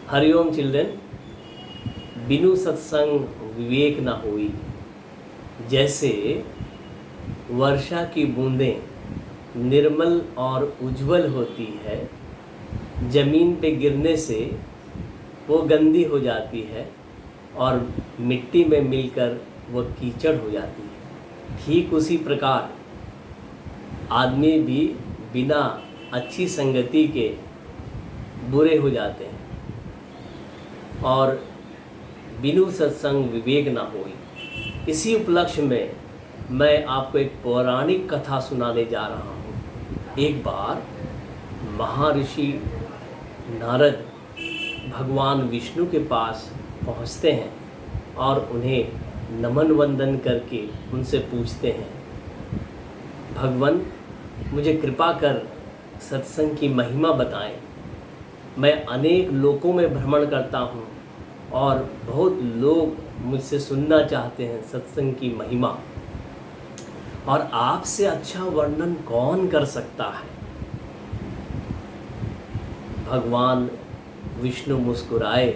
Hariom children. बिनु सत्संग विवेक न होई। जैसे वर्षा की बूंदें निर्मल और उज्जवल होती है, ज़मीन पे गिरने से वो गंदी हो जाती है और मिट्टी में मिलकर वो कीचड़ हो जाती है, ठीक उसी प्रकार आदमी भी बिना अच्छी संगति के बुरे हो जाते हैं और बिनु सत्संग विवेक ना होई। इसी उपलक्ष्य में मैं आपको एक पौराणिक कथा सुनाने जा रहा हूँ। एक बार महर्षि नारद भगवान विष्णु के पास पहुँचते हैं और उन्हें नमन वंदन करके उनसे पूछते हैं, भगवान मुझे कृपा कर सत्संग की महिमा बताएं। मैं अनेक लोकों में भ्रमण करता हूँ और बहुत लोग मुझसे सुनना चाहते हैं सत्संग की महिमा, और आपसे अच्छा वर्णन कौन कर सकता है। भगवान विष्णु मुस्कुराए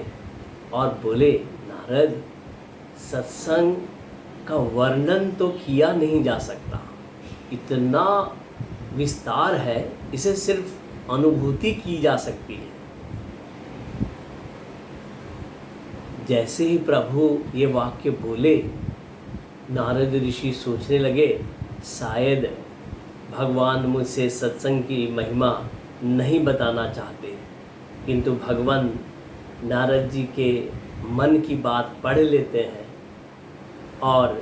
और बोले, नारद, सत्संग का वर्णन तो किया नहीं जा सकता, इतना विस्तार है, इसे सिर्फ अनुभूति की जा सकती है। जैसे ही प्रभु ये वाक्य बोले, नारद ऋषि सोचने लगे, शायद भगवान मुझसे सत्संग की महिमा नहीं बताना चाहते, किंतु भगवान नारद जी के मन की बात पढ़ लेते हैं और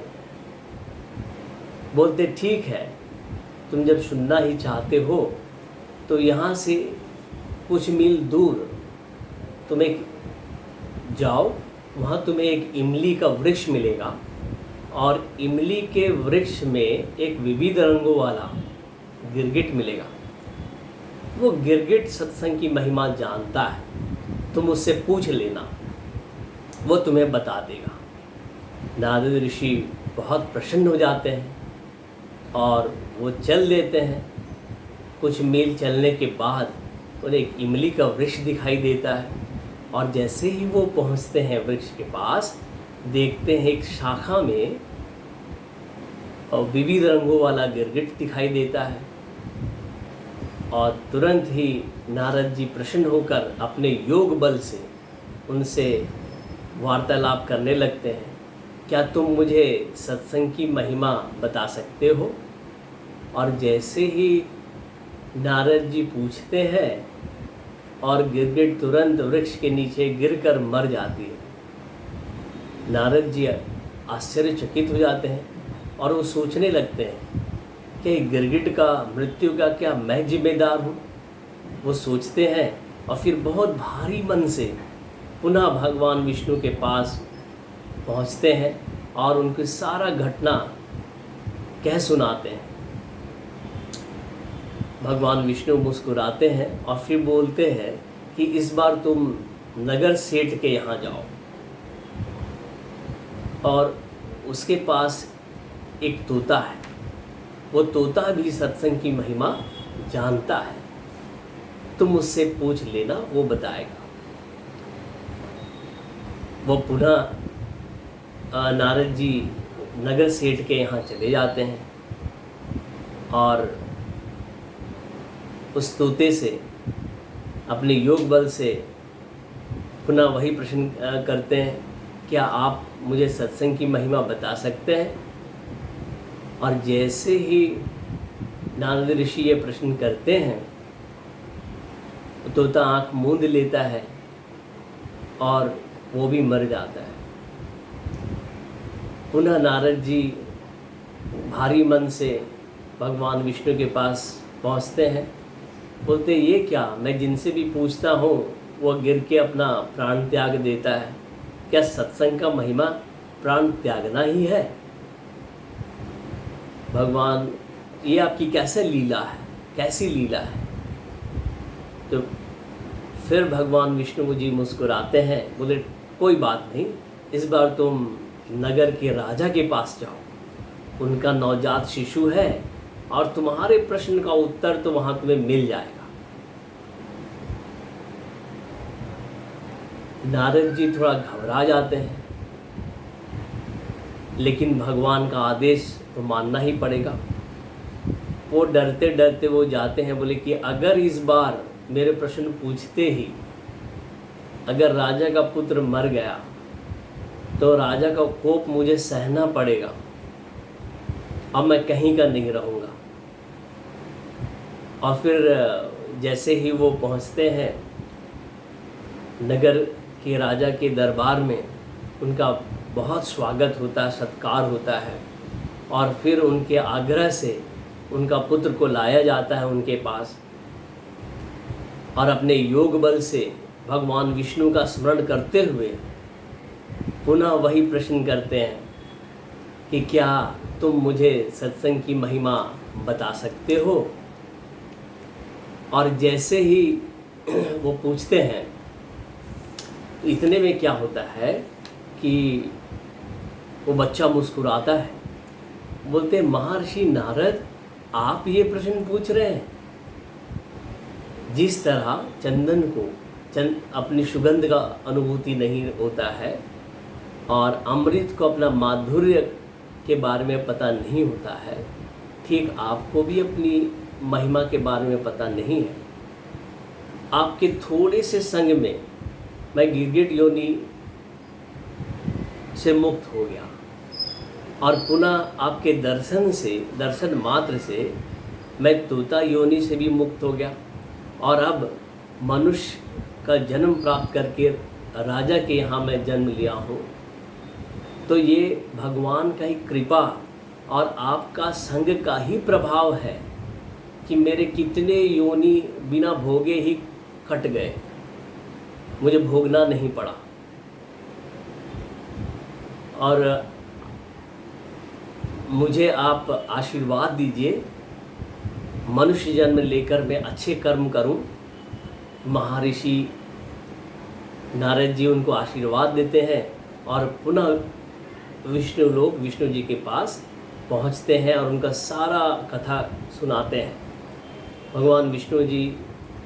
बोलते, ठीक है, तुम जब सुनना ही चाहते हो तो यहाँ से कुछ मील दूर तुम एक जाओ, वहाँ तुम्हें एक इमली का वृक्ष मिलेगा और इमली के वृक्ष में एक विविध रंगों वाला गिरगिट मिलेगा। वो गिरगिट सत्संग की महिमा जानता है, तुम उससे पूछ लेना, वो तुम्हें बता देगा। नारद ऋषि बहुत प्रसन्न हो जाते हैं और वो चल देते हैं। कुछ मील चलने के बाद उन्हें एक इमली का वृक्ष दिखाई देता है और जैसे ही वो पहुंचते हैं वृक्ष के पास, देखते हैं एक शाखा में और विविध रंगों वाला गिरगिट दिखाई देता है और तुरंत ही नारद जी प्रसन्न होकर अपने योग बल से उनसे वार्तालाप करने लगते हैं, क्या तुम मुझे सत्संग की महिमा बता सकते हो। और जैसे ही नारद जी पूछते हैं और गिरगिट तुरंत वृक्ष के नीचे गिरकर मर जाती है। नारद जी आश्चर्यचकित हो जाते हैं और वो सोचने लगते हैं कि गिरगिट का मृत्यु का क्या मैं जिम्मेदार हूँ। वो सोचते हैं और फिर बहुत भारी मन से पुनः भगवान विष्णु के पास पहुँचते हैं और उनकी सारा घटना कह सुनाते हैं। भगवान विष्णु मुस्कुराते हैं और फिर बोलते हैं कि इस बार तुम नगर सेठ के यहाँ जाओ और उसके पास एक तोता है, वो तोता भी सत्संग की महिमा जानता है, तुम उससे पूछ लेना, वो बताएगा। वो पुनः नारद जी नगर सेठ के यहाँ चले जाते हैं और उस तोते से अपने योग बल से पुनः वही प्रश्न करते हैं, क्या आप मुझे सत्संग की महिमा बता सकते हैं। और जैसे ही नारद ऋषि ये प्रश्न करते हैं, तोता आँख मूंद लेता है और वो भी मर जाता है। पुनः नारद जी भारी मन से भगवान विष्णु के पास पहुँचते हैं, बोलते, ये क्या, मैं जिनसे भी पूछता हूँ वो गिर के अपना प्राण त्याग देता है, क्या सत्संग का महिमा प्राण त्यागना ही है। भगवान, ये आपकी कैसे लीला है, कैसी लीला है। तो फिर भगवान विष्णु जी मुस्कुराते हैं, बोले, कोई बात नहीं, इस बार तुम नगर के राजा के पास जाओ, उनका नवजात शिशु है और तुम्हारे प्रश्न का उत्तर तो वहाँ तुम्हें मिल जाएगा। नारद जी थोड़ा घबरा जाते हैं, लेकिन भगवान का आदेश तो मानना ही पड़ेगा। वो डरते डरते वो जाते हैं, बोले कि अगर इस बार मेरे प्रश्न पूछते ही अगर राजा का पुत्र मर गया तो राजा का कोप मुझे सहना पड़ेगा, अब मैं कहीं का नहीं रहूँगा। और फिर जैसे ही वो पहुँचते हैं नगर के राजा के दरबार में, उनका बहुत स्वागत होता है, सत्कार होता है, और फिर उनके आग्रह से उनका पुत्र को लाया जाता है उनके पास, और अपने योग बल से भगवान विष्णु का स्मरण करते हुए पुनः वही प्रश्न करते हैं कि क्या तुम मुझे सत्संग की महिमा बता सकते हो। और जैसे ही वो पूछते हैं, इतने में क्या होता है कि वो बच्चा मुस्कुराता है, बोलते हैं महर्षि नारद, आप ये प्रश्न पूछ रहे हैं। जिस तरह चंदन को अपनी सुगंध का अनुभूति नहीं होता है और अमृत को अपना माधुर्य के बारे में पता नहीं होता है, ठीक आपको भी अपनी महिमा के बारे में पता नहीं है। आपके थोड़े से संग में मैं गिरगिट योनि से मुक्त हो गया, और पुनः आपके दर्शन मात्र से मैं तोता योनि से भी मुक्त हो गया, और अब मनुष्य का जन्म प्राप्त करके राजा के यहाँ मैं जन्म लिया हूँ। तो ये भगवान का ही कृपा और आपका संग का ही प्रभाव है कि मेरे कितने योनि बिना भोगे ही कट गए, मुझे भोगना नहीं पड़ा। और मुझे आप आशीर्वाद दीजिए, मनुष्य जन्म लेकर मैं अच्छे कर्म करूं। महर्षि नारद जी उनको आशीर्वाद देते हैं और पुनः विष्णु जी के पास पहुंचते हैं और उनका सारा कथा सुनाते हैं। भगवान विष्णु जी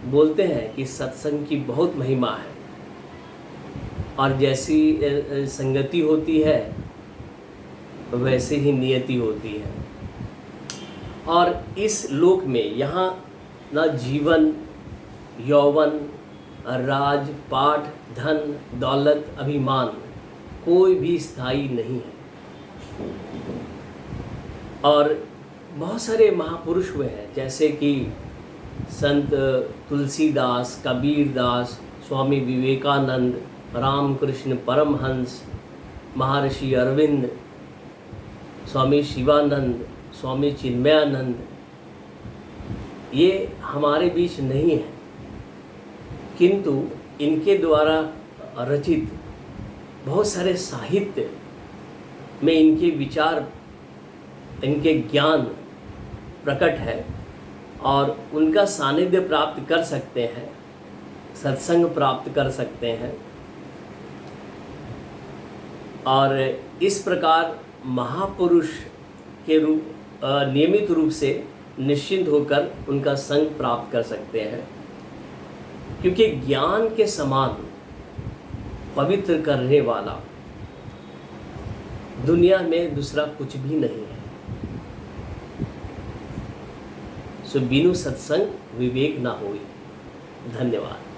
बोलते हैं कि सत्संग की बहुत महिमा है, और जैसी संगति होती है वैसे ही नियति होती है। और इस लोक में यहाँ ना जीवन, यौवन, राज, पाठ, धन, दौलत, अभिमान कोई भी स्थायी नहीं है। और बहुत सारे महापुरुष हुए हैं, जैसे कि संत तुलसीदास, कबीरदास, स्वामी विवेकानंद, रामकृष्ण परमहंस, महर्षि अरविंद, स्वामी शिवानंद, स्वामी चिन्मयानंद, ये हमारे बीच नहीं है, किंतु इनके द्वारा रचित बहुत सारे साहित्य में इनके विचार, इनके ज्ञान प्रकट है, और उनका सानिध्य प्राप्त कर सकते हैं, सत्संग प्राप्त कर सकते हैं। और इस प्रकार महापुरुष के नियमित रूप से निश्चिंत होकर उनका संग प्राप्त कर सकते हैं, क्योंकि ज्ञान के समान पवित्र करने वाला दुनिया में दूसरा कुछ भी नहीं है। सो बिनु सत्संग विवेक ना होई। धन्यवाद।